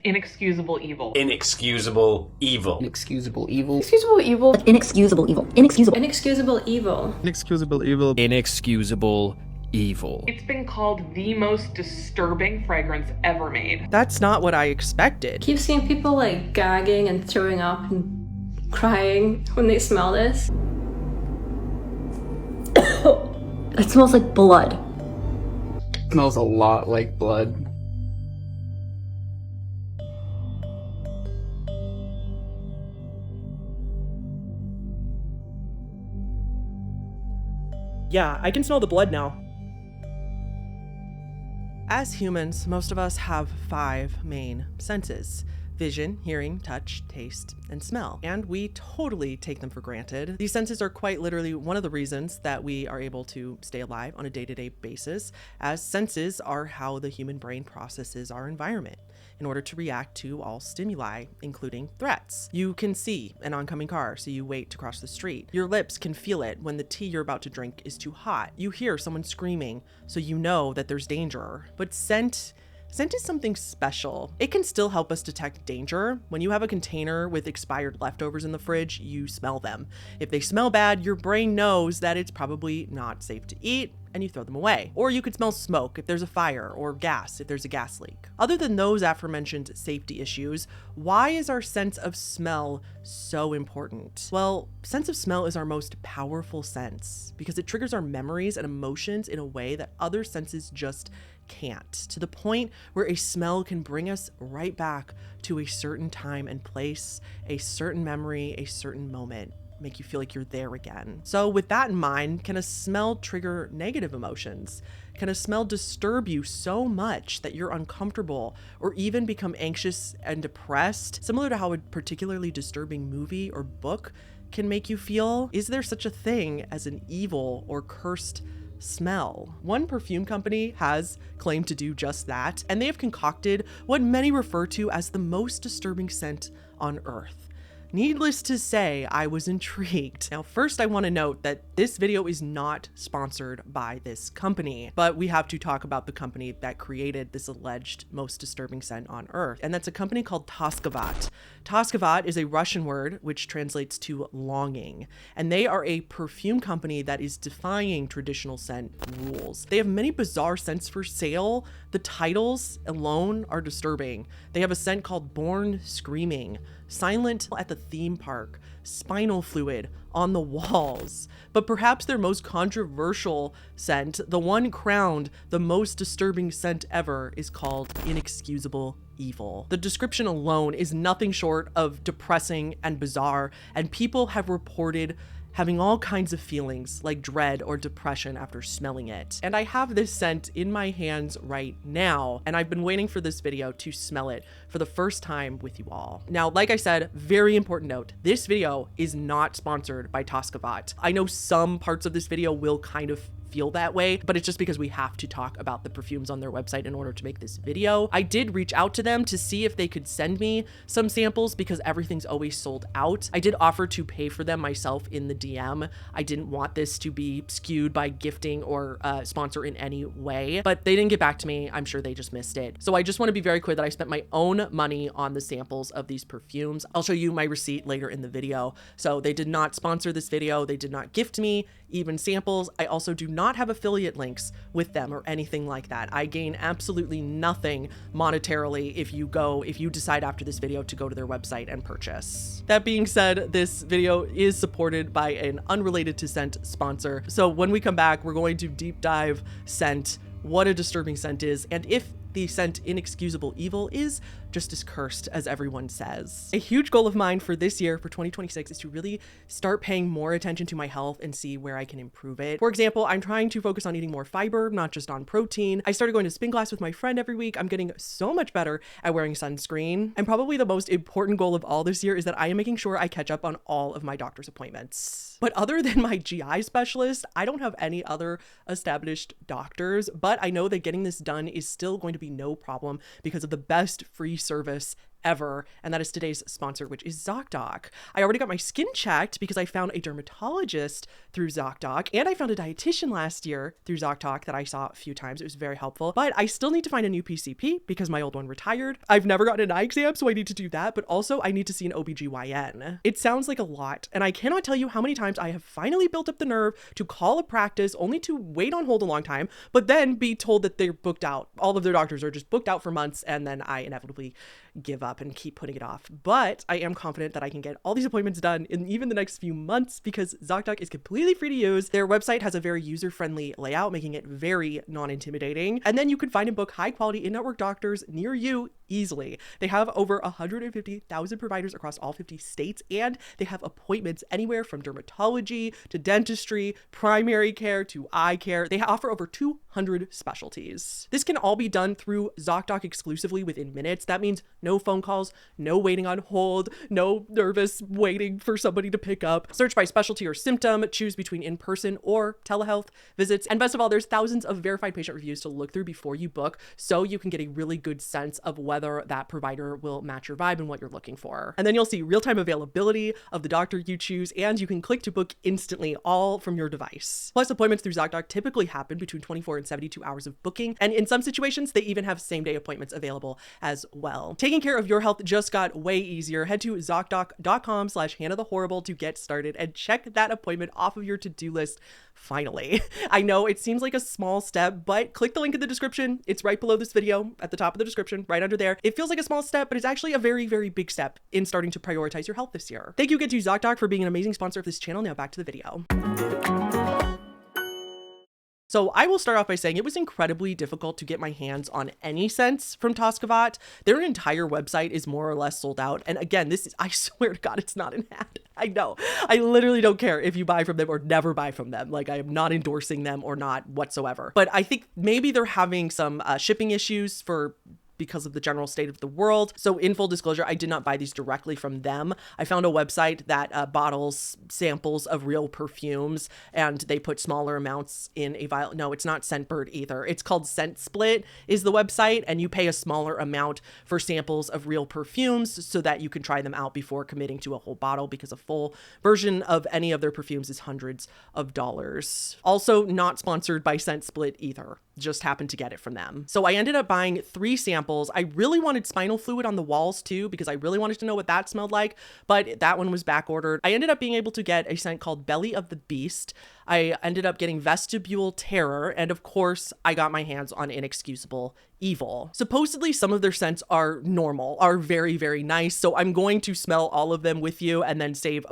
Inexcusable evil. Inexcusable evil. Inexcusable evil. Inexcusable evil. Inexcusable evil. Inexcusable. Inexcusable evil. Inexcusable evil. Inexcusable evil. It's been called the most disturbing fragrance ever made. That's not what I expected. Keep seeing people like gagging and throwing up and crying when they smell this. It smells like blood. It smells a lot like blood. Yeah, I can smell the blood now. As humans, most of us have 5 main senses: vision, hearing, touch, taste, and smell. And we totally take them for granted. These senses are quite literally one of the reasons that we are able to stay alive on a day-to-day basis, as senses are how the human brain processes our environment in order to react to all stimuli, including threats. You can see an oncoming car, so you wait to cross the street. Your lips can feel it when the tea you're about to drink is too hot. You hear someone screaming, so you know that there's danger. But scent is something special. It can still help us detect danger. When you have a container with expired leftovers in the fridge, you smell them. If they smell bad, your brain knows that it's probably not safe to eat, and you throw them away. Or you could smell smoke if there's a fire, or gas if there's a gas leak. Other than those aforementioned safety issues, why is our sense of smell so important? Well, sense of smell is our most powerful sense because it triggers our memories and emotions in a way that other senses just can't, to the point where a smell can bring us right back to a certain time and place, a certain memory, a certain moment, make you feel like you're there again. So with that in mind, can a smell trigger negative emotions? Can a smell disturb you so much that you're uncomfortable or even become anxious and depressed, similar to how a particularly disturbing movie or book can make you feel? Is there such a thing as an evil or cursed smell? One perfume company has claimed to do just that, and they have concocted what many refer to as the most disturbing scent on earth. Needless to say, I was intrigued. Now, first I want to note that this video is not sponsored by this company, but we have to talk about the company that created this alleged most disturbing scent on earth, and that's a company called Toskavat. Toskavat is a Russian word which translates to longing, and they are a perfume company that is defying traditional scent rules. They have many bizarre scents for sale. The titles alone are disturbing. They have a scent called Born Screaming, Silent at the Theme Park, Spinal Fluid, On the Walls. But perhaps their most controversial scent, the one crowned the most disturbing scent ever, is called Inexcusable Evil. The description alone is nothing short of depressing and bizarre, and people have reported having all kinds of feelings like dread or depression after smelling it. And I have this scent in my hands right now, and I've been waiting for this video to smell it for the first time with you all. Now, like I said, very important note, this video is not sponsored by Toskavat. I know some parts of this video will kind of feel that way, but it's just because we have to talk about the perfumes on their website in order to make this video. I did reach out to them to see if they could send me some samples because everything's always sold out. I did offer to pay for them myself in the DM. I didn't want this to be skewed by gifting or sponsor in any way, but they didn't get back to me. I'm sure they just missed it. So I just want to be very clear that I spent my own money on the samples of these perfumes. I'll show you my receipt later in the video. So they did not sponsor this video. They did not gift me even samples. I also do not have affiliate links with them or anything like that. I gain absolutely nothing monetarily if you decide after this video to go to their website and purchase. That being said, this video is supported by an unrelated to scent sponsor. So when we come back, we're going to deep dive scent, what a disturbing scent is, and if the scent Inexcusable Evil is just as cursed as everyone says. A huge goal of mine for this year, for 2026, is to really start paying more attention to my health and see where I can improve it. For example, I'm trying to focus on eating more fiber, not just on protein. I started going to spin class with my friend every week. I'm getting so much better at wearing sunscreen. And probably the most important goal of all this year is that I am making sure I catch up on all of my doctor's appointments. But other than my GI specialist, I don't have any other established doctors, but I know that getting this done is still going to be no problem because of the best free service ever, and that is today's sponsor, which is ZocDoc. I already got my skin checked because I found a dermatologist through ZocDoc, and I found a dietitian last year through ZocDoc that I saw a few times. It was very helpful, but I still need to find a new PCP because my old one retired. I've never gotten an eye exam, so I need to do that, but also I need to see an OBGYN. It sounds like a lot, and I cannot tell you how many times I have finally built up the nerve to call a practice only to wait on hold a long time, but then be told that they're booked out. All of their doctors are just booked out for months, and then I inevitably give up and keep putting it off. But I am confident that I can get all these appointments done in even the next few months because ZocDoc is completely free to use. Their website has a very user-friendly layout, making it very non-intimidating. And then you can find and book high-quality in-network doctors near you easily. They have over 150,000 providers across all 50 states, and they have appointments anywhere from dermatology to dentistry, primary care to eye care. They offer over 200 specialties. This can all be done through ZocDoc exclusively within minutes. That means no phone calls, no waiting on hold, no nervous waiting for somebody to pick up. Search by specialty or symptom, choose between in-person or telehealth visits, and best of all, there's thousands of verified patient reviews to look through before you book, so you can get a really good sense of whether that provider will match your vibe and what you're looking for. And then you'll see real-time availability of the doctor you choose, and you can click to book instantly, all from your device. Plus, appointments through ZocDoc typically happen between 24 and 72 hours of booking, and in some situations, they even have same-day appointments available as well. Taking care of your health just got way easier. Head to ZocDoc.com/HannahTheHorrible to get started and check that appointment off of your to-do list. Finally. I know it seems like a small step, but click the link in the description. It's right below this video at the top of the description, right under there. It feels like a small step, but it's actually a very, very big step in starting to prioritize your health this year. Thank you again to ZocDoc for being an amazing sponsor of this channel. Now back to the video. So I will start off by saying it was incredibly difficult to get my hands on any scents from Toscavat. Their entire website is more or less sold out. And again, I swear to God, it's not an ad. I know. I literally don't care if you buy from them or never buy from them. Like, I am not endorsing them or not whatsoever. But I think maybe they're having some shipping issues because of the general state of the world. So in full disclosure, I did not buy these directly from them. I found a website that bottles samples of real perfumes, and they put smaller amounts in a vial. No, it's not Scentbird either. It's called Scent Split is the website, and you pay a smaller amount for samples of real perfumes so that you can try them out before committing to a whole bottle, because a full version of any of their perfumes is hundreds of dollars. Also not sponsored by Scent Split either. Just happened to get it from them. So I ended up buying 3 samples. I really wanted spinal fluid on the walls too, because I really wanted to know what that smelled like, but that one was back ordered. I ended up being able to get a scent called Belly of the Beast. I ended up getting Vestibule Terror, and of course I got my hands on Inexcusable Evil. Supposedly some of their scents are normal, are very, very nice. So I'm going to smell all of them with you and then save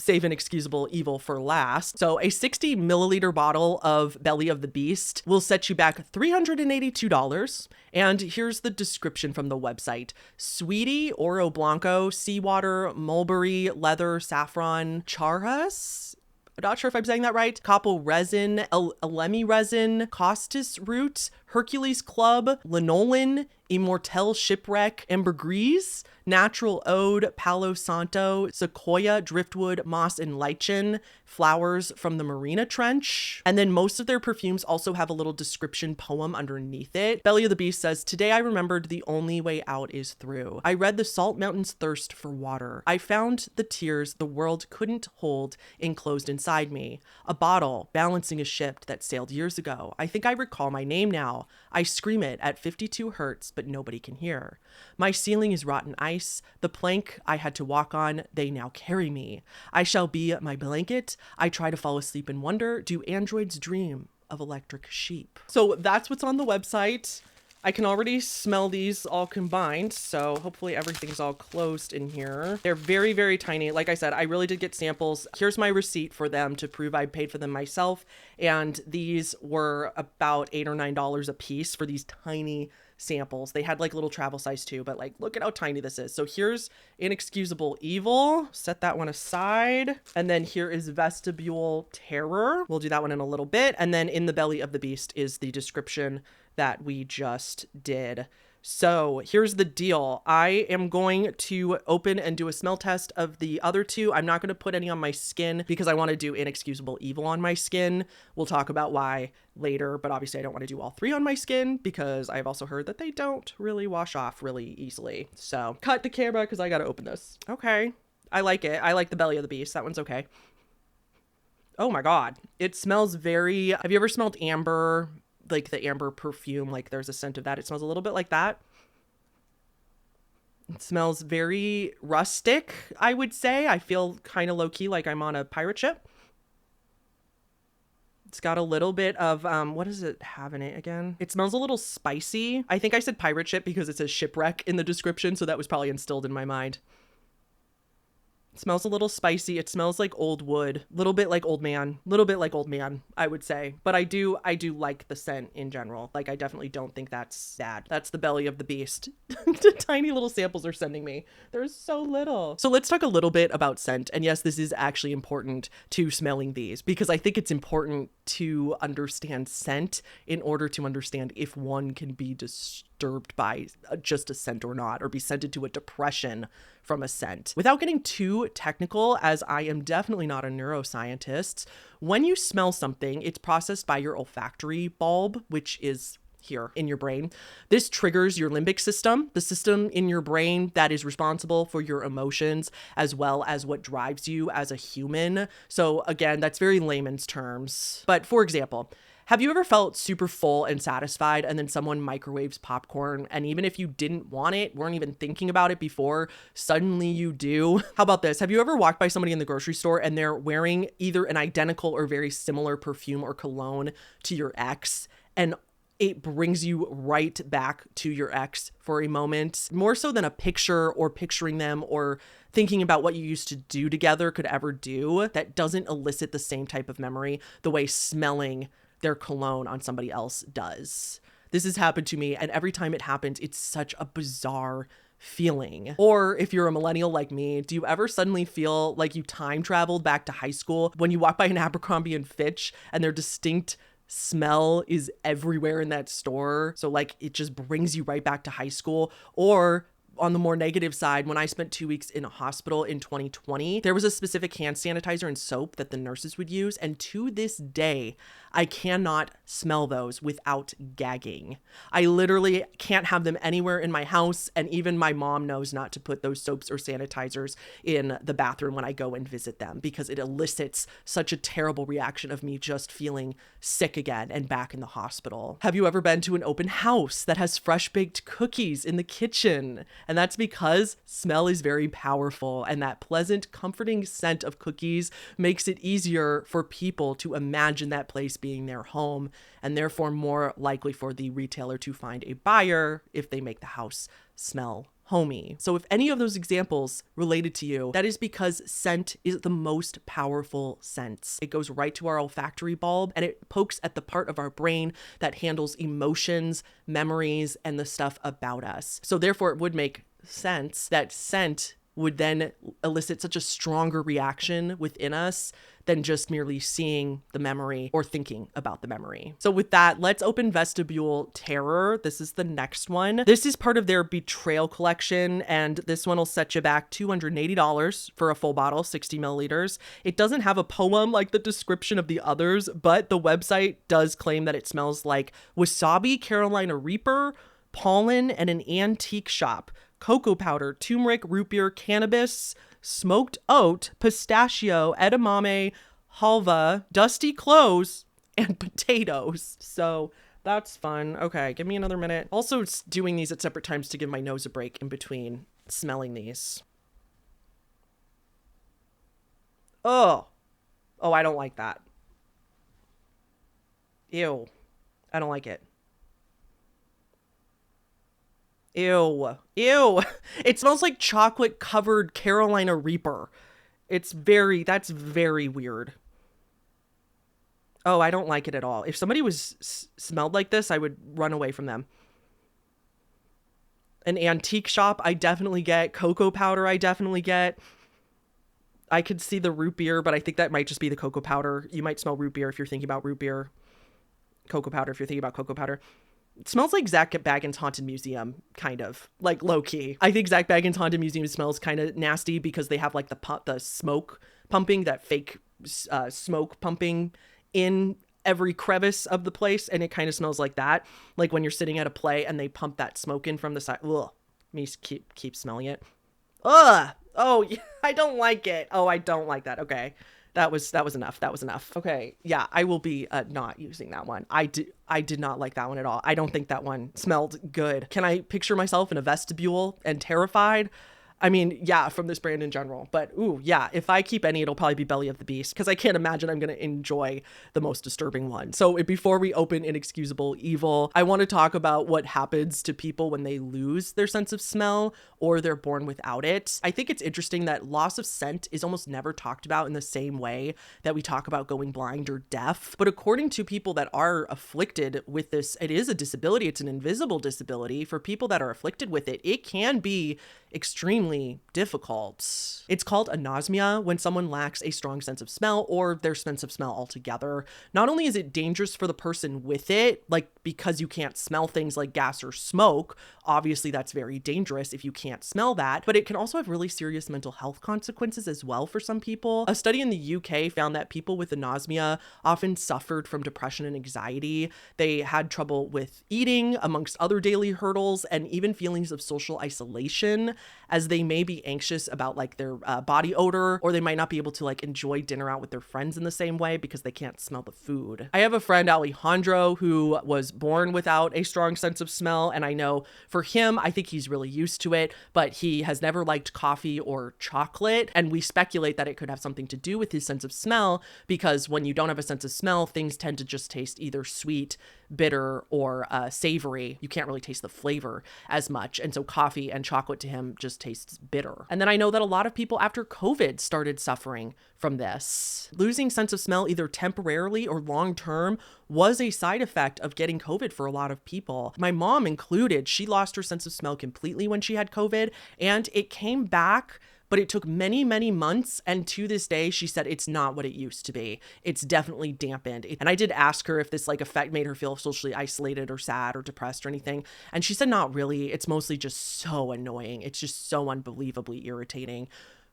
Inexcusable Evil for last. So a 60 milliliter bottle of Belly of the Beast will set you back $382. And here's the description from the website. Sweetie, Oro Blanco, seawater, mulberry, leather, saffron, charras. I'm not sure if I'm saying that right. Copal resin, elemi resin, costus root, Hercules club, lanolin, immortel shipwreck, ambergris, natural ode, palo santo, sequoia, driftwood, moss, and lichen, flowers from the Marina Trench. And then most of their perfumes also have a little description poem underneath it. Belly of the Beast says, "Today I remembered the only way out is through. I read the salt mountain's thirst for water. I found the tears the world couldn't hold enclosed inside me. A bottle balancing a ship that sailed years ago. I think I recall my name now. I scream it at 52 hertz, but nobody can hear. My ceiling is rotten ice. The plank I had to walk on, they now carry me. I shall be my blanket. I try to fall asleep in wonder. Do androids dream of electric sheep?" So that's what's on the website. I can already smell these all combined, so hopefully everything's all closed in here. They're very, very tiny. Like I said, I really did get samples. Here's my receipt for them to prove I paid for them myself, and these were about $8 or $9 a piece for these tiny samples. They had like little travel size too, but like, look at how tiny this is. So here's Inexcusable Evil. Set that one aside. And then here is Vestibule Terror. We'll do that one in a little bit. And then in the Belly of the Beast is the description that we just did. So here's the deal. I am going to open and do a smell test of the other two. I'm not going to put any on my skin because I want to do Inexcusable Evil on my skin. We'll talk about why later, but obviously I don't want to do all three on my skin because I've also heard that they don't really wash off really easily. So cut the camera because I got to open this. Okay. I like it. I like the belly of the beast. That one's okay. Oh my God. It smells very, have you ever smelled amber? Like the amber perfume, like there's a scent of that. It smells a little bit like that. It smells very rustic, I would say. I feel kind of low-key like I'm on a pirate ship. It's got a little bit of, what does it have in it again? It smells a little spicy. I think I said pirate ship because it says shipwreck in the description, so that was probably instilled in my mind. It smells a little spicy. It smells like old wood, little bit like old man, I would say. But I do like the scent in general. Like I definitely don't think that's bad. That's the belly of the beast. The tiny little samples they're sending me. There's so little. So let's talk a little bit about scent. And yes, this is actually important to smelling these because I think it's important to understand scent in order to understand if one can be disturbed by just a scent or not, or be sent into a depression from a scent. Without getting too technical, as I am definitely not a neuroscientist, when you smell something, it's processed by your olfactory bulb, which is here in your brain. This triggers your limbic system, the system in your brain that is responsible for your emotions as well as what drives you as a human. So again, that's very layman's terms. But for example, have you ever felt super full and satisfied and then someone microwaves popcorn and even if you didn't want it, weren't even thinking about it before, suddenly you do? How about this? Have you ever walked by somebody in the grocery store and they're wearing either an identical or very similar perfume or cologne to your ex, and it brings you right back to your ex for a moment, more so than a picture or picturing them or thinking about what you used to do together could ever do? That doesn't elicit the same type of memory the way smelling their cologne on somebody else does. This has happened to me, and every time it happens, it's such a bizarre feeling. Or if you're a millennial like me, do you ever suddenly feel like you time traveled back to high school when you walk by an Abercrombie and Fitch and their distinct smell is everywhere in that store? So like it just brings you right back to high school. Or on the more negative side, when I spent 2 weeks in a hospital in 2020, there was a specific hand sanitizer and soap that the nurses would use. And to this day, I cannot smell those without gagging. I literally can't have them anywhere in my house. And even my mom knows not to put those soaps or sanitizers in the bathroom when I go and visit them because it elicits such a terrible reaction of me just feeling sick again and back in the hospital. Have you ever been to an open house that has fresh baked cookies in the kitchen? And that's because smell is very powerful, and that pleasant, comforting scent of cookies makes it easier for people to imagine that place being their home, and therefore more likely for the retailer to find a buyer if they make the house smell homey. So if any of those examples related to you, that is because scent is the most powerful sense. It goes right to our olfactory bulb and it pokes at the part of our brain that handles emotions, memories, and the stuff about us. So therefore it would make sense that scent would then elicit such a stronger reaction within us than just merely seeing the memory or thinking about the memory. So with that, let's open Vestibule Terror. This is the next one. This is part of their Betrayal collection, and this one will set you back $280 for a full bottle, 60 milliliters. It doesn't have a poem like the description of the others, but the website does claim that it smells like wasabi, Carolina Reaper, pollen, and an antique shop, cocoa powder, turmeric, root beer, cannabis, smoked oat, pistachio, edamame, halva, dusty clothes, and potatoes. So that's fun. Okay, give me another minute. Also, it's doing these at separate times to give my nose a break in between smelling these. Oh, I don't like that. Ew, I don't like it. Ew. It smells like chocolate covered Carolina Reaper. That's very weird. Oh, I don't like it at all. If somebody smelled like this, I would run away from them. An antique shop, I definitely get. Cocoa powder, I definitely get. I could see the root beer, but I think that might just be the cocoa powder. You might smell root beer if you're thinking about root beer. Cocoa powder if you're thinking about cocoa powder. It smells like Zach Bagans' Haunted Museum, kind of, like low-key. I think Zach Bagans' Haunted Museum smells kind of nasty because they have like the smoke pumping, that fake smoke pumping in every crevice of the place, and it kind of smells like that. Like when you're sitting at a play and they pump that smoke in from the side. Ugh, me keep smelling it. Ugh. Oh, yeah, I don't like it. Oh, I don't like that. Okay. That was enough. That was enough. Okay. Yeah, I will be not using that one. I did not like that one at all. I don't think that one smelled good. Can I picture myself in a vestibule and terrified? I mean, yeah, from this brand in general. But ooh, yeah, if I keep any, it'll probably be Belly of the Beast, because I can't imagine I'm going to enjoy the most disturbing one. So before we open Inexcusable Evil, I want to talk about what happens to people when they lose their sense of smell or they're born without it. I think it's interesting that loss of scent is almost never talked about in the same way that we talk about going blind or deaf. But according to people that are afflicted with this, it is a disability. It's an invisible disability. For people that are afflicted with it, it can be extremely difficult. It's called anosmia when someone lacks a strong sense of smell or their sense of smell altogether. Not only is it dangerous for the person with it, like because you can't smell things like gas or smoke, obviously that's very dangerous if you can't smell that, but it can also have really serious mental health consequences as well for some people. A study in the UK found that people with anosmia often suffered from depression and anxiety. They had trouble with eating, amongst other daily hurdles, and even feelings of social isolation, as they may be anxious about like their body odor, or they might not be able to like enjoy dinner out with their friends in the same way because they can't smell the food. I have a friend, Alejandro, who was born without a strong sense of smell, and I know for him, I think he's really used to it, but he has never liked coffee or chocolate, and we speculate that it could have something to do with his sense of smell, because when you don't have a sense of smell, things tend to just taste either sweet, bitter, or savory. You can't really taste the flavor as much, and so coffee and chocolate to him just tastes bitter. And then I know that a lot of people after COVID started suffering from this. Losing sense of smell either temporarily or long term was a side effect of getting COVID for a lot of people. My mom included. She lost her sense of smell completely when she had COVID, and it came back, but it took many, many months. And to this day, she said it's not what it used to be. It's definitely dampened. And I did ask her if this like effect made her feel socially isolated or sad or depressed or anything. And she said, not really. It's mostly just so annoying. It's just so unbelievably irritating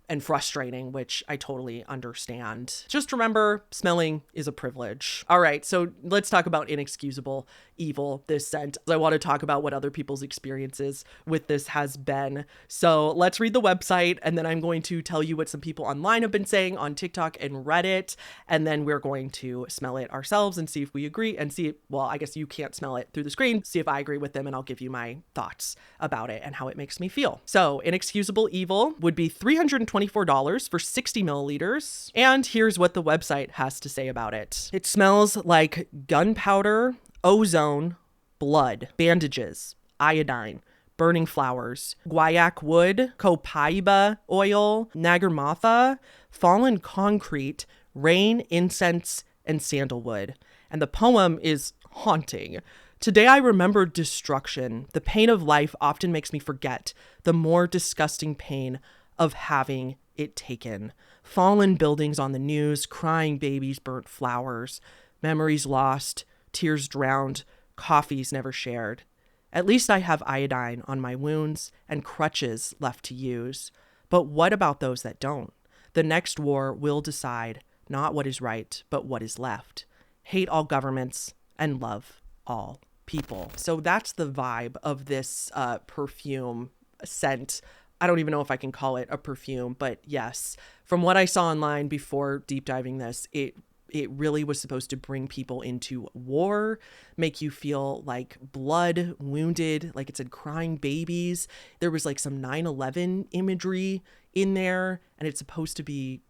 and frustrating, which I totally understand. Just remember, smelling is a privilege. All right, so let's talk about Inexcusable Evil, this scent. I want to talk about what other people's experiences with this has been. So let's read the website, and then I'm going to tell you what some people online have been saying on TikTok and Reddit, and then we're going to smell it ourselves and see if we agree, and see, well, I guess you can't smell it through the screen, see if I agree with them, and I'll give you my thoughts about it and how it makes me feel. So Inexcusable Evil would be $324 for 60 milliliters. And here's what the website has to say about it. It smells like gunpowder, ozone, blood, bandages, iodine, burning flowers, guaiac wood, copaiba oil, nagarmatha, fallen concrete, rain, incense, and sandalwood. And the poem is haunting. Today I remember destruction. The pain of life often makes me forget the more disgusting pain of having it taken. Fallen buildings on the news, crying babies, burnt flowers, memories lost, tears drowned, coffees never shared. At least I have iodine on my wounds and crutches left to use. But what about those that don't? The next war will decide not what is right, but what is left. Hate all governments and love all people. So that's the vibe of this perfume scent. I don't even know if I can call it a perfume, but yes, from what I saw online before deep diving this, it really was supposed to bring people into war, make you feel like blood, wounded, like it said crying babies. There was like some 9/11 imagery in there, and it's supposed to be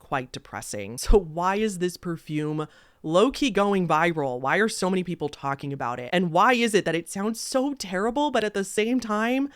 quite depressing. So why is this perfume low-key going viral? Why are so many people talking about it? And why is it that it sounds so terrible, but at the same time,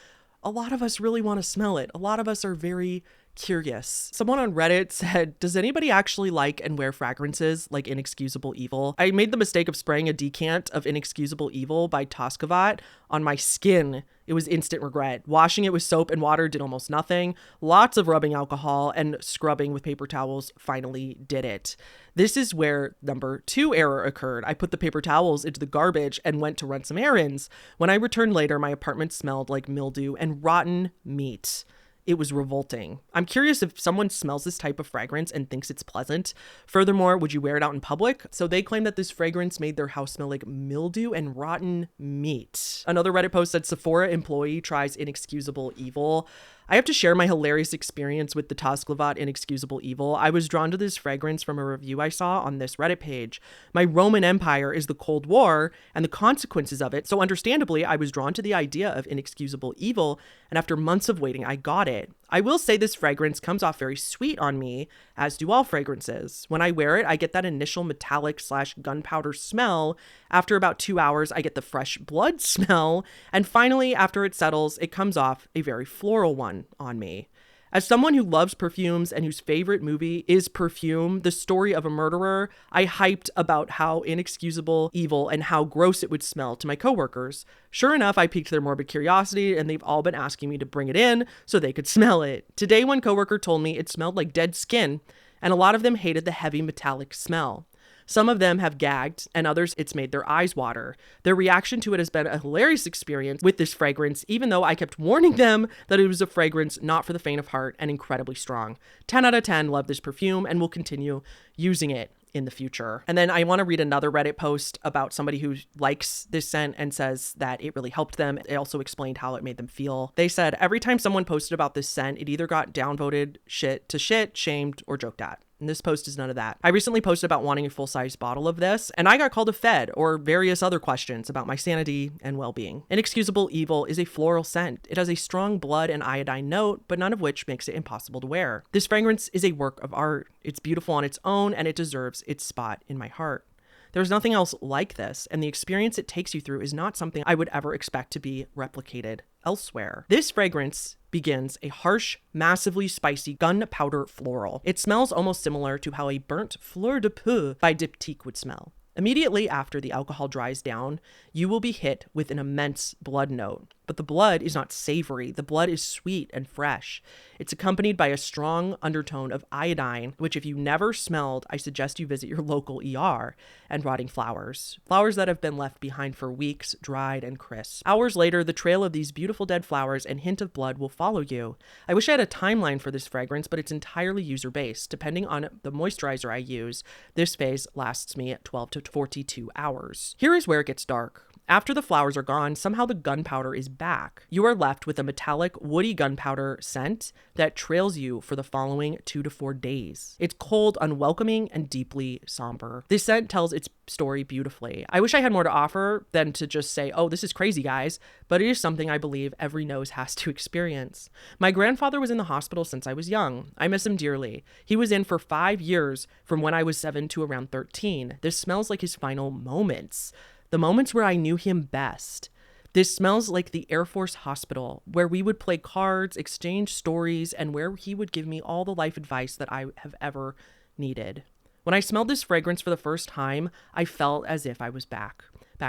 a lot of us really want to smell it. A lot of us are very curious. Someone on Reddit said, does anybody actually like and wear fragrances like Inexcusable Evil? I made the mistake of spraying a decant of Inexcusable Evil by Toscavat on my skin. It was instant regret. Washing it with soap and water did almost nothing. Lots of rubbing alcohol and scrubbing with paper towels finally did it. This is where number 2 error occurred. I put the paper towels into the garbage and went to run some errands. When I returned later, my apartment smelled like mildew and rotten meat. It was revolting. I'm curious if someone smells this type of fragrance and thinks it's pleasant. Furthermore, would you wear it out in public? So they claim that this fragrance made their house smell like mildew and rotten meat. Another Reddit post said Sephora employee tries Inexcusable Evil. I have to share my hilarious experience with the Toscavat Inexcusable Evil. I was drawn to this fragrance from a review I saw on this Reddit page. My Roman Empire is the Cold War and the consequences of it, so understandably, I was drawn to the idea of Inexcusable Evil, and after months of waiting, I got it. I will say this fragrance comes off very sweet on me, as do all fragrances. When I wear it, I get that initial metallic / gunpowder smell. After about 2 hours, I get the fresh blood smell. And finally, after it settles, it comes off a very floral one on me. As someone who loves perfumes and whose favorite movie is Perfume, the story of a murderer, I hyped about how inexcusable evil and how gross it would smell to my coworkers. Sure enough, I piqued their morbid curiosity and they've all been asking me to bring it in so they could smell it. Today, one coworker told me it smelled like dead skin, and a lot of them hated the heavy metallic smell. Some of them have gagged, and others it's made their eyes water. Their reaction to it has been a hilarious experience with this fragrance, even though I kept warning them that it was a fragrance not for the faint of heart and incredibly strong. 10 out of 10 love this perfume and will continue using it in the future. And then I want to read another Reddit post about somebody who likes this scent and says that it really helped them. They also explained how it made them feel. They said every time someone posted about this scent, it either got downvoted, shit, shamed, or joked at. And this post is none of that. I recently posted about wanting a full-size bottle of this, and I got called a fed or various other questions about my sanity and well-being. Inexcusable Evil is a floral scent. It has a strong blood and iodine note, but none of which makes it impossible to wear. This fragrance is a work of art. It's beautiful on its own, and it deserves its spot in my heart. There's nothing else like this, and the experience it takes you through is not something I would ever expect to be replicated elsewhere. This fragrance begins a harsh, massively spicy gunpowder floral. It smells almost similar to how a burnt fleur de peau by Diptyque would smell. Immediately after the alcohol dries down, you will be hit with an immense blood note. But the blood is not savory. The blood is sweet and fresh. It's accompanied by a strong undertone of iodine, which if you never smelled, I suggest you visit your local ER, and rotting flowers. Flowers that have been left behind for weeks, dried and crisp. Hours later, the trail of these beautiful dead flowers and hint of blood will follow you. I wish I had a timeline for this fragrance, but it's entirely user-based. Depending on the moisturizer I use, this phase lasts me 12 to 42 hours. Here is where it gets dark. After the flowers are gone, somehow the gunpowder is back. You are left with a metallic, woody gunpowder scent that trails you for the following 2 to 4 days. It's cold, unwelcoming, and deeply somber. This scent tells its story beautifully. I wish I had more to offer than to just say, oh, this is crazy, guys, but it is something I believe every nose has to experience. My grandfather was in the hospital since I was young. I miss him dearly. He was in for 5 years from when I was 7 to around 13. This smells like his final moments. The moments where I knew him best. This smells like the Air Force Hospital, where we would play cards, exchange stories, and where he would give me all the life advice that I have ever needed. When I smelled this fragrance for the first time, I felt as if I was back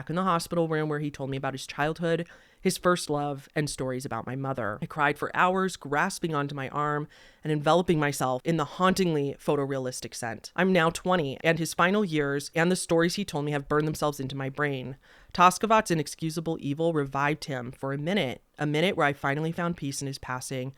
in the hospital room where he told me about his childhood, his first love, and stories about my mother. I cried for hours, grasping onto my arm and enveloping myself in the hauntingly photorealistic scent. I'm now 20, and his final years and the stories he told me have burned themselves into my brain. Toscavat's Inexcusable Evil revived him for a minute where I finally found peace in his passing,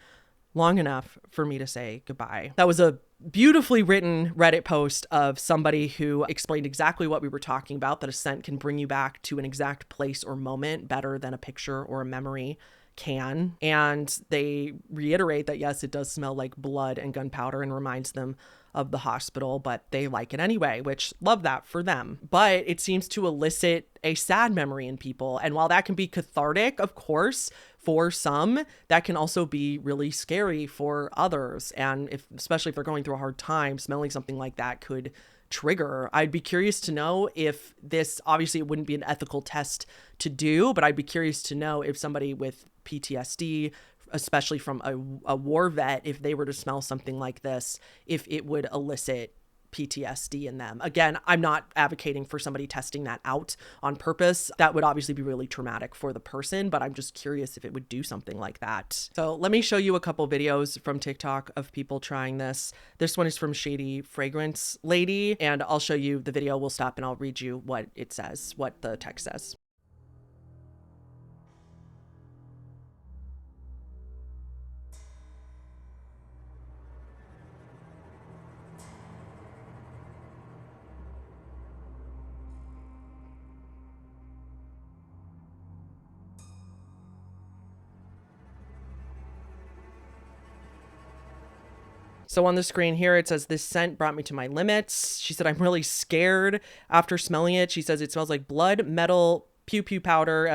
long enough for me to say goodbye. That was a beautifully written Reddit post of somebody who explained exactly what we were talking about, that a scent can bring you back to an exact place or moment better than a picture or a memory can. And they reiterate that, yes, it does smell like blood and gunpowder and reminds them of the hospital, but they like it anyway, which love that for them. But it seems to elicit a sad memory in people. And while that can be cathartic, of course, for some, that can also be really scary for others. And especially if they're going through a hard time, smelling something like that could trigger. I'd be curious to know if this, obviously it wouldn't be an ethical test to do, but I'd be curious to know if somebody with PTSD especially from a war vet, if they were to smell something like this, if it would elicit PTSD in them. Again, I'm not advocating for somebody testing that out on purpose. That would obviously be really traumatic for the person, but I'm just curious if it would do something like that. So let me show you a couple videos from TikTok of people trying this. This one is from Shady Fragrance Lady, and I'll show you the video. We'll stop and I'll read you what it says, what the text says. So on the screen here, it says, this scent brought me to my limits. She said, I'm really scared after smelling it. She says it smells like blood, metal, pew pew powder,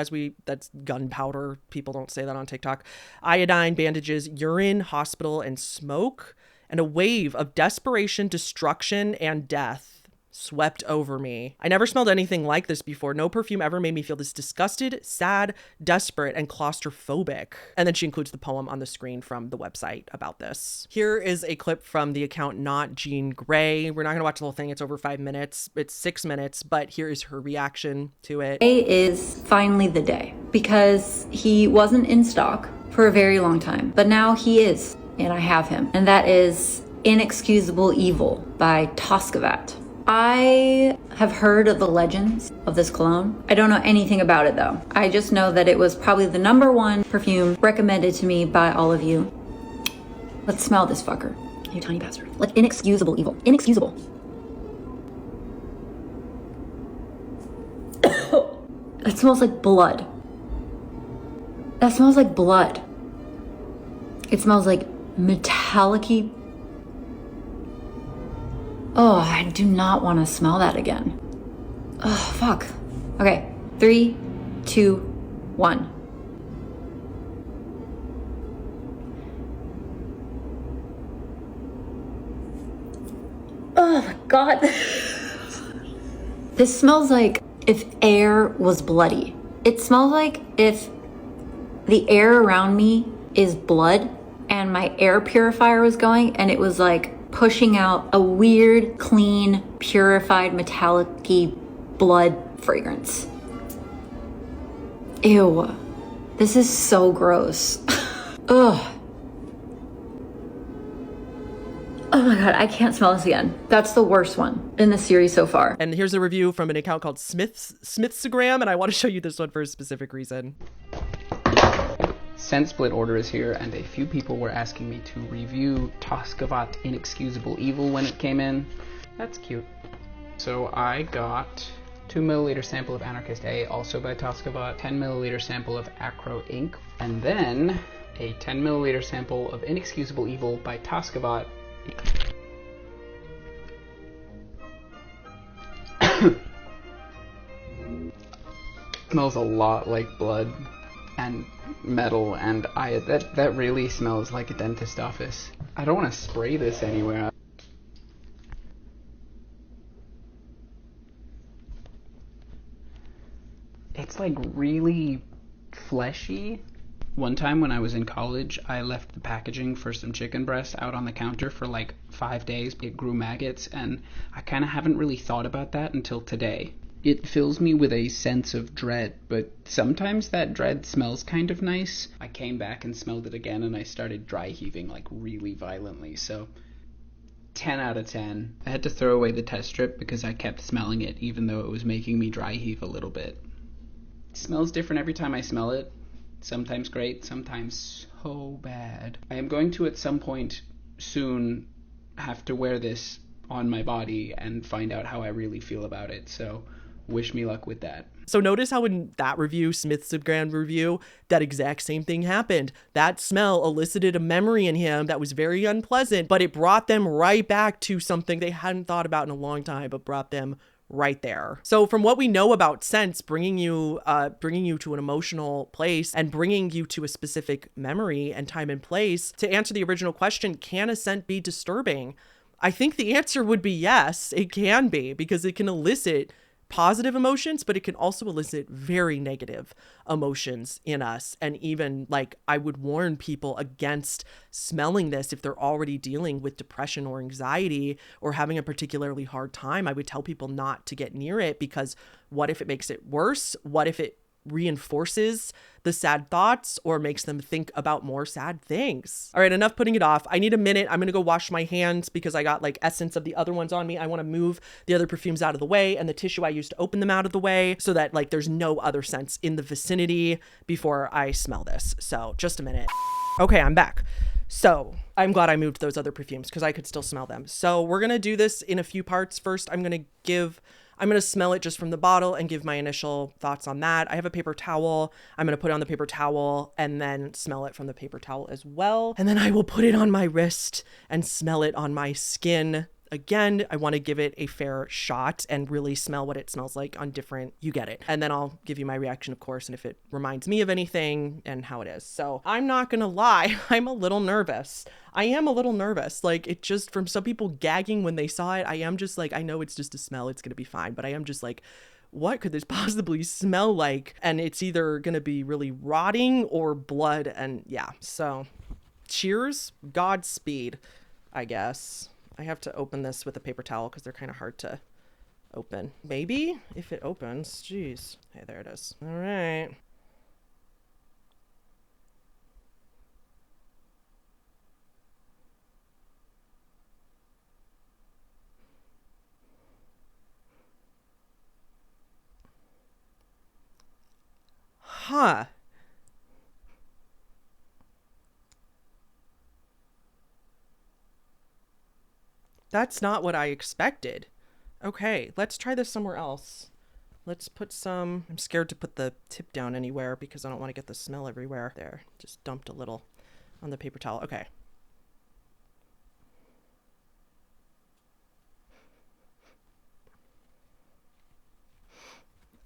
that's gunpowder. People don't say that on TikTok. Iodine, bandages, urine, hospital, and smoke. And a wave of desperation, destruction, and death swept over me. I never smelled anything like this before. No perfume ever made me feel this disgusted, sad, desperate, and claustrophobic. And then she includes the poem on the screen from the website about this. Here is a clip from the account Not Jean Grey. We're not gonna watch the whole thing. It's over 5 minutes. It's 6 minutes, but here is her reaction to it. Today is finally the day because he wasn't in stock for a very long time, but now he is, and I have him. And that is Inexcusable Evil by Toscavat. I have heard of the legends of this cologne. I don't know anything about it though. I just know that it was probably the #1 perfume recommended to me by all of you. Let's smell this fucker, you tiny bastard. Like inexcusable evil. Inexcusable. That smells like blood. That smells like blood. It smells like metallic-y. Oh, I do not want to smell that again. Oh, fuck. Okay, 3, 2, 1. Oh my god. This smells like if air was bloody. It smells like if the air around me is blood and my air purifier was going and it was like pushing out a weird, clean, purified, metallic-y blood fragrance. Ew. This is so gross. Ugh. Oh my god, I can't smell this again. That's the worst one in the series so far. And here's a review from an account called Smithstagram, and I want to show you this one for a specific reason. Scent split order is here, and a few people were asking me to review Toscavat Inexcusable Evil when it came in. That's cute. So I got 2 milliliter sample of Anarchist A, also by Toscavat, 10 milliliter sample of Acro Inc., and then a 10 milliliter sample of Inexcusable Evil by Toscavat. Smells a lot like blood and metal, and that really smells like a dentist office. I don't want to spray this anywhere. It's like really fleshy. One time when I was in college, I left the packaging for some chicken breast out on the counter for like 5 days. It grew maggots, and I kind of haven't really thought about that until today. It fills me with a sense of dread, but sometimes that dread smells kind of nice. I came back and smelled it again, and I started dry heaving like really violently, so 10 out of 10. I had to throw away the test strip because I kept smelling it, even though it was making me dry heave a little bit. It smells different every time I smell it. Sometimes great, sometimes so bad. I am going to at some point soon have to wear this on my body and find out how I really feel about it, so wish me luck with that. So notice how in that review, Smithstagram review, that exact same thing happened. That smell elicited a memory in him that was very unpleasant, but it brought them right back to something they hadn't thought about in a long time, but brought them right there. So from what we know about scents, bringing you to an emotional place and bringing you to a specific memory and time and place, to answer the original question, can a scent be disturbing? I think the answer would be yes, it can be, because it can elicit positive emotions, but it can also elicit very negative emotions in us. And even like, I would warn people against smelling this if they're already dealing with depression or anxiety or having a particularly hard time. I would tell people not to get near it, because what if it makes it worse? What if it reinforces the sad thoughts or makes them think about more sad things? All right, enough putting it off. I need a minute. I'm gonna go wash my hands because I got like essence of the other ones on me. I want to move the other perfumes out of the way and the tissue I used to open them out of the way so that like there's no other scents in the vicinity before I smell this. So just a minute. Okay, I'm back. So I'm glad I moved those other perfumes because I could still smell them. So we're gonna do this in a few parts. First, I'm gonna smell it just from the bottle and give my initial thoughts on that. I have a paper towel. I'm going to put it on the paper towel and then smell it from the paper towel as well. And then I will put it on my wrist and smell it on my skin. Again, I want to give it a fair shot and really smell what it smells like on different, you get it. And then I'll give you my reaction, of course, and if it reminds me of anything and how it is. So I'm not going to lie, I'm a little nervous. I am a little nervous. Like, it just, from some people gagging when they saw it, I am just like, I know it's just a smell, it's going to be fine. But I am just like, what could this possibly smell like? And it's either going to be really rotting or blood. And yeah, so cheers, Godspeed, I guess. I have to open this with a paper towel because they're kind of hard to open. Maybe if it opens. Jeez. Hey, there it is. All right. Huh. That's not what I expected. Okay, let's try this somewhere else. Let's put some, I'm scared to put the tip down anywhere because I don't want to get the smell everywhere. There, just dumped a little on the paper towel. Okay.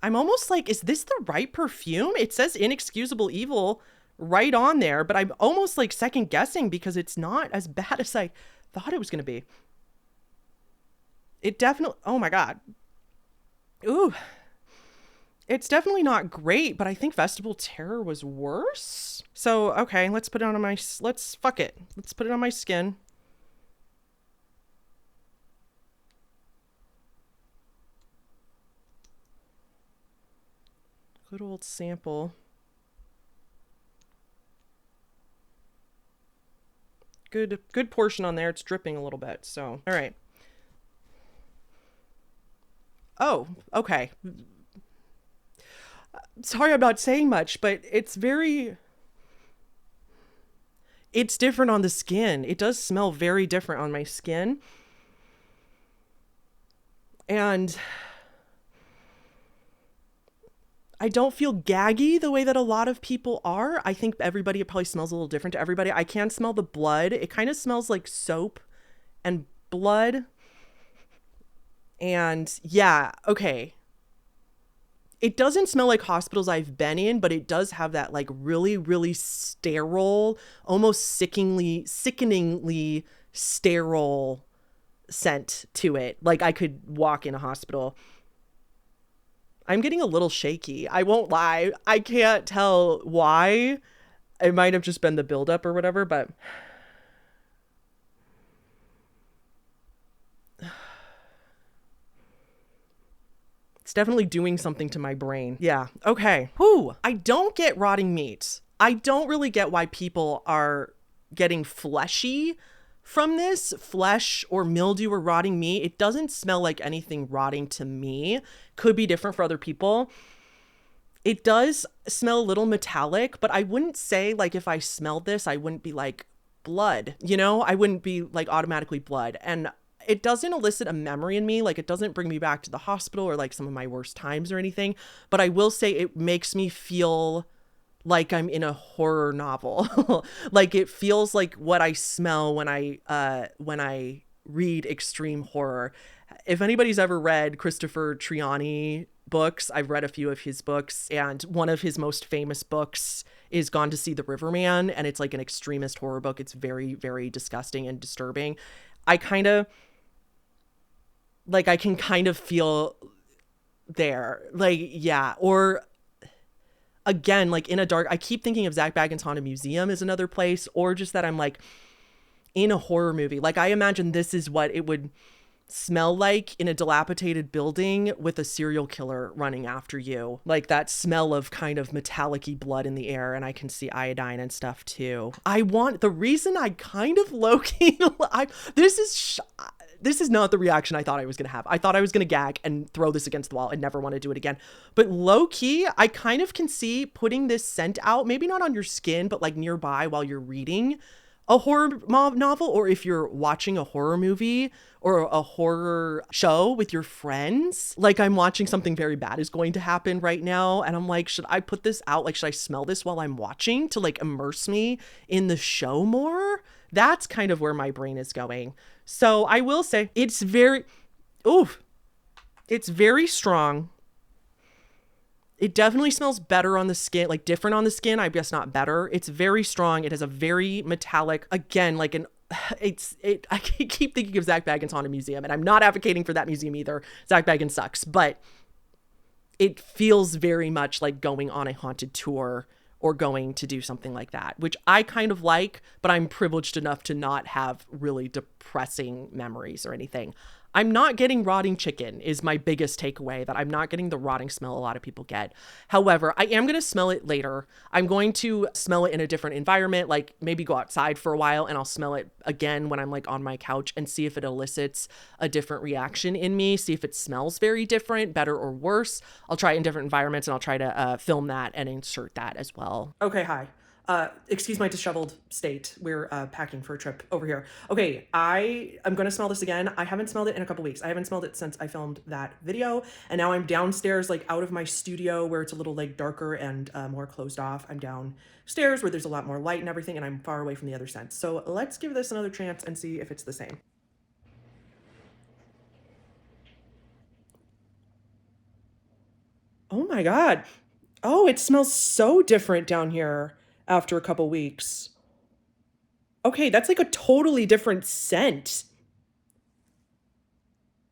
I'm almost like, is this the right perfume? It says Inexcusable Evil right on there, but I'm almost like second guessing because it's not as bad as I thought it was going to be. It definitely, oh my God. Ooh. It's definitely not great, but I think Vestibule Terror was worse. So, okay, let's put it on my, fuck it. Let's put it on my skin. Good old sample. Good portion on there. It's dripping a little bit, so, all right. Oh, okay. Sorry I'm not saying much, but it's different on the skin. It does smell very different on my skin. And I don't feel gaggy the way that a lot of people are. I think everybody, it probably smells a little different to everybody. I can smell the blood. It kind of smells like soap and blood. And yeah, okay. It doesn't smell like hospitals I've been in, but it does have that like really, really sterile, almost sickeningly sterile scent to it. Like I could walk in a hospital. I'm getting a little shaky. I won't lie. I can't tell why. It might have just been the buildup or whatever, but it's definitely doing something to my brain. Yeah. Okay. Whew. I don't get rotting meat. I don't really get why people are getting fleshy from this. Flesh or mildew or rotting meat. It doesn't smell like anything rotting to me. Could be different for other people. It does smell a little metallic, but I wouldn't say like if I smelled this, I wouldn't be like blood, you know? I wouldn't be like automatically blood. And it doesn't elicit a memory in me. Like it doesn't bring me back to the hospital or like some of my worst times or anything. But I will say it makes me feel like I'm in a horror novel. Like it feels like what I smell when I read extreme horror. If anybody's ever read Christopher Triani books, I've read a few of his books, and one of his most famous books is Gone to See the Riverman, and it's like an extremist horror book. It's very, very disgusting and disturbing. I can kind of feel there. Like, yeah. Or again, like in a dark, I keep thinking of Zach Bagans' Haunted Museum is another place, or just that I'm like in a horror movie. Like I imagine this is what it would smell like in a dilapidated building with a serial killer running after you. Like that smell of kind of metallic-y blood in the air, and I can see iodine and stuff too. The reason I kind of low-key, this is not the reaction I thought I was going to have. I thought I was going to gag and throw this against the wall and never want to do it again. But low-key, I kind of can see putting this scent out, maybe not on your skin, but like nearby while you're reading a horror novel, or if you're watching a horror movie or a horror show with your friends. Like I'm watching something very bad is going to happen right now, and I'm like, should I put this out? Like, should I smell this while I'm watching to like immerse me in the show more? That's kind of where my brain is going. So I will say it's very strong. It definitely smells better on the skin, like different on the skin. I guess not better. It's very strong. It has a very metallic, again, like I keep thinking of Zach Bagans' Haunted Museum, and I'm not advocating for that museum either. Zach Bagans sucks, but it feels very much like going on a haunted tour or going to do something like that, which I kind of like, but I'm privileged enough to not have really depressing memories or anything. I'm not getting rotting chicken is my biggest takeaway, that I'm not getting the rotting smell a lot of people get. However, I am going to smell it later. I'm going to smell it in a different environment, like maybe go outside for a while, and I'll smell it again when I'm like on my couch and see if it elicits a different reaction in me, see if it smells very different, better or worse. I'll try it in different environments, and I'll try to film that and insert that as well. Okay, hi. Excuse my disheveled state. We're packing for a trip over here. Okay, I'm gonna smell this again. I haven't smelled it in a couple weeks. I haven't smelled it since I filmed that video, and now I'm downstairs, like out of my studio where it's a little like darker and more closed off. I'm downstairs where there's a lot more light and everything, and I'm far away from the other scents. So let's give this another chance and see if it's the same. Oh my God. Oh, it smells so different down here after a couple weeks. Okay, that's like a totally different scent.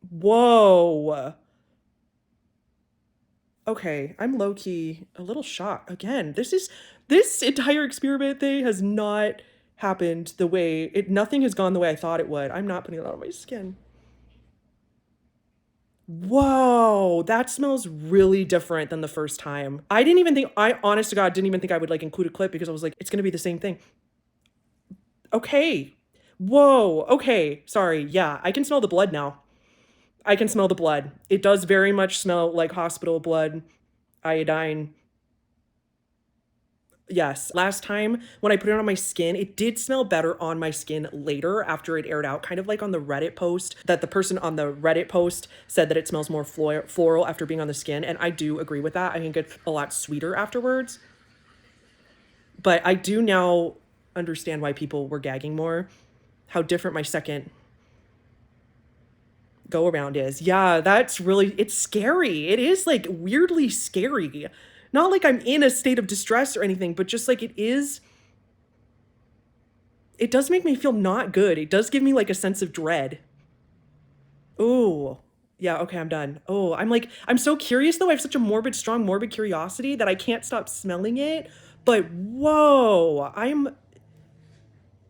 Whoa. Okay, I'm low-key a little shocked. Again, this entire experiment thing has not happened the way nothing has gone the way I thought it would. I'm not putting it on my skin. Whoa, that smells really different than the first time. I honest to God didn't even think I would like include a clip, because I was like, it's gonna be the same thing. Okay. Whoa, okay, sorry. Yeah, I can smell the blood now. I can smell the blood. It does very much smell like hospital blood, iodine. Yes, last time when I put it on my skin, it did smell better on my skin later after it aired out, kind of like on the Reddit post, that the person on the Reddit post said that it smells more floral after being on the skin, and I do agree with that. I think it's a lot sweeter afterwards. But I do now understand why people were gagging more, how different my second go around is. Yeah, it's scary. It is like weirdly scary. Not like I'm in a state of distress or anything, but just like it does make me feel not good. It does give me like a sense of dread. Oh, yeah, okay, I'm done. Oh, I'm so curious though. I have such a strong morbid curiosity that I can't stop smelling it. But whoa,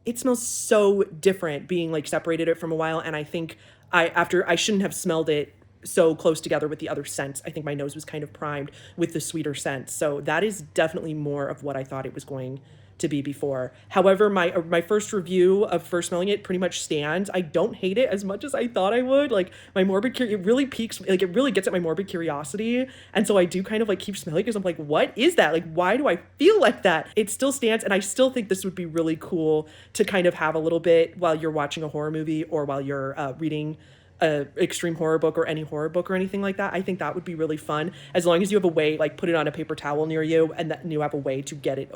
it smells so different being like separated it from a while. And I think I shouldn't have smelled it so close together with the other scents. I think my nose was kind of primed with the sweeter scents. So that is definitely more of what I thought it was going to be before. However, my first review of first smelling it pretty much stands. I don't hate it as much as I thought I would. Like my it really piques, like it really gets at my morbid curiosity. And so I do kind of like keep smelling, because I'm like, what is that? Like, why do I feel like that? It still stands. And I still think this would be really cool to kind of have a little bit while you're watching a horror movie, or while you're reading a extreme horror book or any horror book or anything like that. I think that would be really fun, as long as you have a way, like put it on a paper towel near you, and that you have a way to get it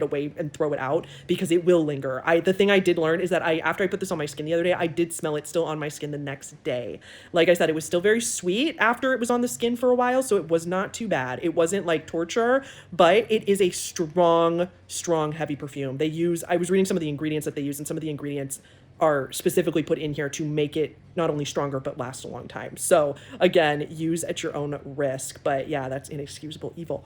away and throw it out, because it will linger. The thing I did learn is that after I put this on my skin the other day, I did smell it still on my skin the next day. Like I said, it was still very sweet after it was on the skin for a while, so it was not too bad. It wasn't like torture, but it is a strong, heavy perfume. I was reading some of the ingredients that they use, and some of the ingredients are specifically put in here to make it not only only stronger but last a long time. So again, use at your own risk. But yeah, that's Inexcusable Evil.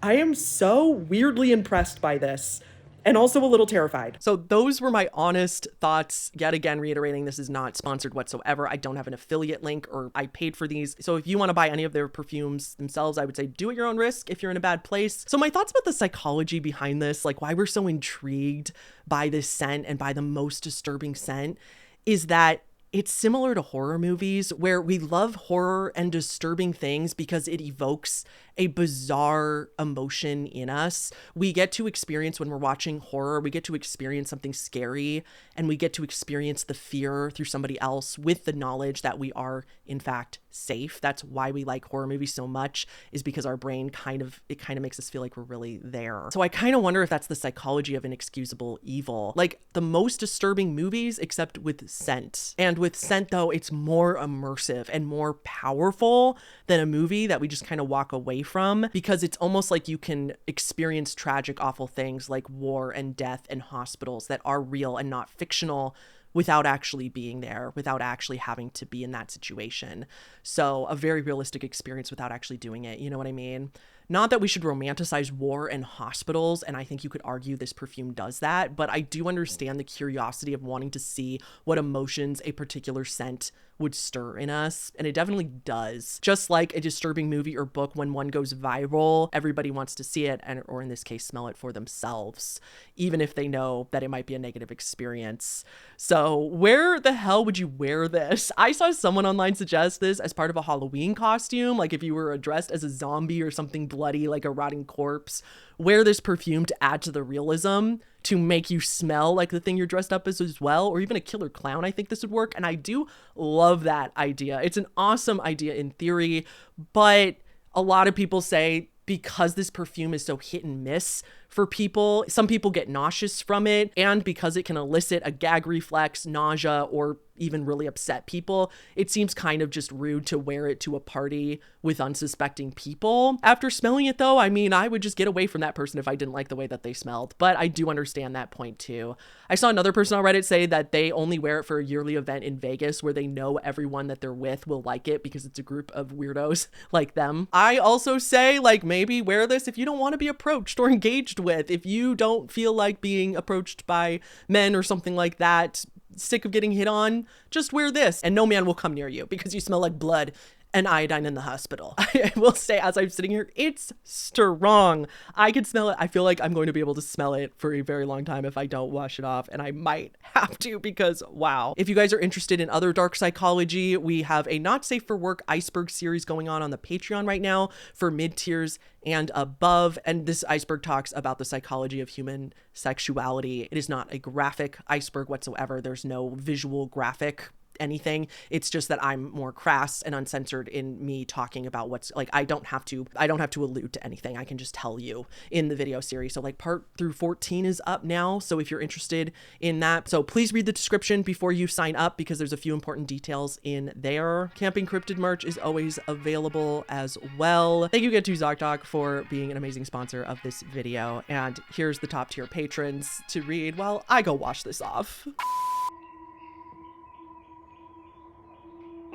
I am so weirdly impressed by this. And also a little terrified. So those were my honest thoughts. Yet again, reiterating, this is not sponsored whatsoever. I don't have an affiliate link or I paid for these. So if you want to buy any of their perfumes themselves, I would say do at your own risk if you're in a bad place. So my thoughts about the psychology behind this, like why we're so intrigued by this scent and by the most disturbing scent, is that it's similar to horror movies where we love horror and disturbing things because it evokes a bizarre emotion in us. We get to experience, when we're watching horror, we get to experience something scary, and we get to experience the fear through somebody else with the knowledge that we are in fact safe. That's why we like horror movies so much, is because our brain kind of makes us feel like we're really there. So I kind of wonder if that's the psychology of Inexcusable Evil. Like the most disturbing movies, except with scent. And with scent though, it's more immersive and more powerful than a movie that we just kind of walk away from, because it's almost like you can experience tragic, awful things like war and death and hospitals that are real and not fictional without actually being there, without actually having to be in that situation. So a very realistic experience without actually doing it. You know what I mean? Not that we should romanticize war and hospitals, and I think you could argue this perfume does that, but I do understand the curiosity of wanting to see what emotions a particular scent would stir in us, and it definitely does. Just like a disturbing movie or book, when one goes viral, everybody wants to see it, and or in this case, smell it for themselves, even if they know that it might be a negative experience. So where the hell would you wear this? I saw someone online suggest this as part of a Halloween costume, like if you were dressed as a zombie or something bloody like a rotting corpse, wear this perfume to add to the realism, to make you smell like the thing you're dressed up as well, or even a killer clown. I think this would work, and I do love that idea. It's an awesome idea in theory, but a lot of people say because this perfume is so hit and miss for people, some people get nauseous from it, and because it can elicit a gag reflex, nausea, or even really upset people, it seems kind of just rude to wear it to a party with unsuspecting people. After smelling it though, I mean, I would just get away from that person if I didn't like the way that they smelled, but I do understand that point too. I saw another person on Reddit say that they only wear it for a yearly event in Vegas where they know everyone that they're with will like it because it's a group of weirdos like them. I also say, like, maybe wear this if you don't want to be approached or engaged with. If you don't feel like being approached by men or something like that, sick of getting hit on, just wear this and no man will come near you because you smell like blood and iodine in the hospital. I will say, as I'm sitting here, it's strong. I can smell it. I feel like I'm going to be able to smell it for a very long time if I don't wash it off, and I might have to because wow. If you guys are interested in other dark psychology, we have a Not Safe for Work iceberg series going on the Patreon right now for mid-tiers and above, and this iceberg talks about the psychology of human sexuality. It is not a graphic iceberg whatsoever. There's no visual graphic anything. It's just that I'm more crass and uncensored in me talking about what's like, I don't have to allude to anything. I can just tell you in the video series. So like part through 14 is up now. So if you're interested in that, so please read the description before you sign up because there's a few important details in there. Camping Cryptid merch is always available as well. Thank you again to ZocDoc for being an amazing sponsor of this video. And here's the top tier patrons to read while I go wash this off.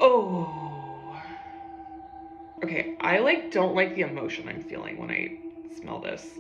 Oh. Okay, I don't like the emotion I'm feeling when I smell this.